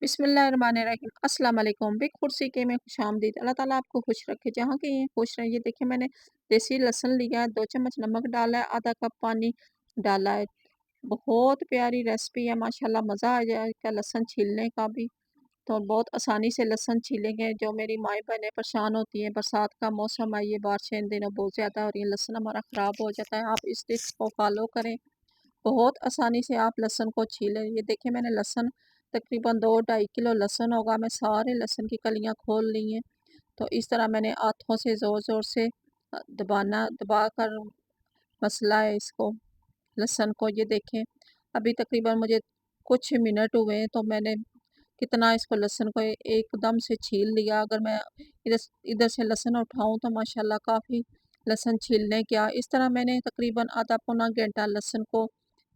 बिस्मिल्लाहिर्रहमानिर्रहीम अस्सलाम वालेकुम। बिग फूड सीखे में खुशामदीद। अल्लाह ताला आपको खुश रखे, जहाँ के ये खुश रहे। ये देखिए मैंने देसी लहसुन लिया है, 2 चम्मच नमक डाला है, आधा कप पानी डाला है। बहुत प्यारी रेसिपी है माशाल्लाह, मज़ा आ जाएगा लहसुन छीलने का भी। तो बहुत आसानी से लहसुन छीलेंगे। जो मेरी माएँ-बहनें परेशान होती हैं, बरसात का मौसम है, ये बारिशें इन दिनों बहुत ज़्यादा हो रही हैं, लहसुन हमारा ख़राब हो जाता है। आप इस टिप्स को फ़ॉलो करें, बहुत आसानी से आप लहसुन को छीलें। ये देखिए मैंने लहसुन तकरीबन 2 ढाई किलो लहसुन होगा, मैं सारे लहसुन की कलियां खोल ली हैं। तो इस तरह मैंने हाथों से ज़ोर-ज़ोर से दबाकर मसला है इसको, लहसुन को। ये देखें अभी तकरीबन मुझे कुछ मिनट हुए हैं, तो मैंने कितना इसको लहसुन को एकदम से छील लिया। अगर मैं इधर इधर से लहसुन उठाऊँ तो माशाल्लाह काफ़ी लहसुन छीलने क्या, इस तरह मैंने तकरीबन आधा पौना घंटा लहसुन को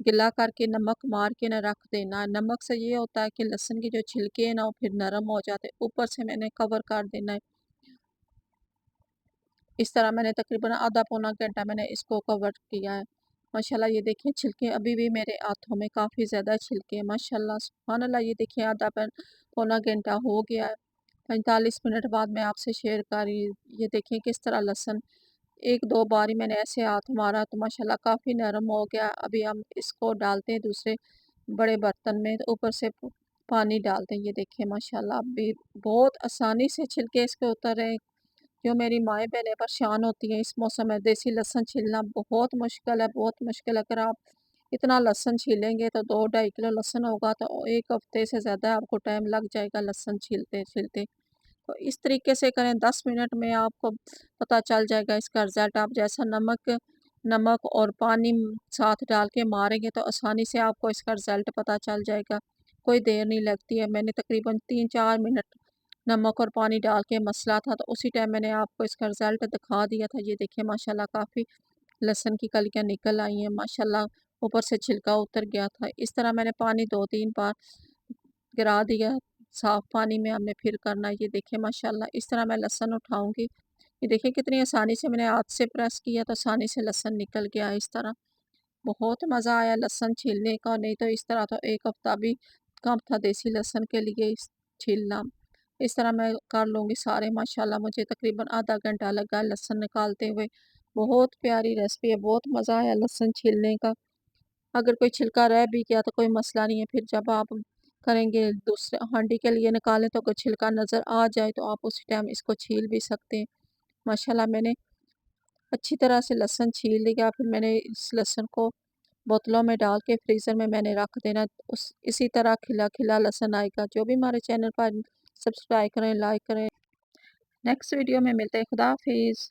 गिला करके नमक मार के ना रख देना है। नमक से ये होता है कि लहसुन की जो छिलके हैं ना वो फिर नरम हो जाते हैं। ऊपर से मैंने कवर कर देना है। इस तरह मैंने तकरीबन आधा पौना घंटा मैंने इसको कवर किया है। माशाल्लाह ये देखिए छिलके अभी भी मेरे हाथों में काफ़ी ज़्यादा छिलके हैं माशाल्लाह सुभान अल्लाह। ये देखिए पौना घंटा हो गया है। 45 मिनट बाद मैं आपसे शेयर कर रही हूँ। ये देखिए किस तरह लहसुन 1-2 बार ही मैंने ऐसे हाथ मारा तो माशाल्लाह काफ़ी नरम हो गया। अभी हम इसको डालते हैं दूसरे बड़े बर्तन में, तो ऊपर से पानी डालते हैं। ये देखिए माशाल्लाह अभी बहुत आसानी से छिलके इसके उतर रहे हैं। जो मेरी माएँ-बहनें परेशान होती हैं इस मौसम में, देसी लहसुन छीलना बहुत मुश्किल है, बहुत मुश्किल है। अगर आप इतना लहसुन छीलेंगे तो 2 ढाई किलो लहसुन होगा, तो 1 हफ्ते से ज़्यादा आपको टाइम लग जाएगा लहसुन छीलते-छीलते। तो इस तरीके से करें, 10 मिनट में आपको पता चल जाएगा इसका रिज़ल्ट। आप जैसा नमक नमक और पानी साथ डाल के मारेंगे तो आसानी से आपको इसका रिज़ल्ट पता चल जाएगा। कोई देर नहीं लगती है। मैंने तकरीबन 3-4 मिनट नमक और पानी डाल के मसला था, तो उसी टाइम मैंने आपको इसका रिज़ल्ट दिखा दिया था। ये देखिए माशाल्लाह काफ़ी लहसुन की कलियाँ निकल आई हैं माशाल्लाह, ऊपर से छिलका उतर गया था। इस तरह मैंने पानी 2-3 बार गिरा दिया, साफ़ पानी में हमने फिर करना है। ये देखिए माशाल्लाह इस तरह मैं लहसुन उठाऊँगी। ये देखिए कितनी आसानी से मैंने हाथ से प्रेस किया तो आसानी से लहसुन निकल गया इस तरह। बहुत मज़ा आया लहसुन छीलने का, नहीं तो इस तरह तो 1 हफ़्ता भी कम था देसी लहसुन के लिए छीलना। इस तरह मैं कर लूँगी सारे माशाल्लाह। मुझे तकरीबन आधा घंटा लगा लहसुन निकालते हुए। बहुत प्यारी रेसिपी है, बहुत मज़ा आया लहसुन छीलने का। अगर कोई छिलका रह भी गया तो कोई मसला नहीं है, फिर जब आप करेंगे दूसरे हांडी के लिए निकालें तो अगर छिलका नज़र आ जाए तो आप उसी टाइम इसको छील भी सकते हैं। माशाल्लाह मैंने अच्छी तरह से लहसुन छील लिया, फिर मैंने इस लहसुन को बोतलों में डाल के फ्रीज़र में मैंने रख देना। उस इसी तरह खिला-खिला लहसुन आएगा। जो भी हमारे चैनल पर सब्सक्राइब करें, लाइक करें। नेक्स्ट वीडियो में मिलते हैं। खुदा हाफ़िज़।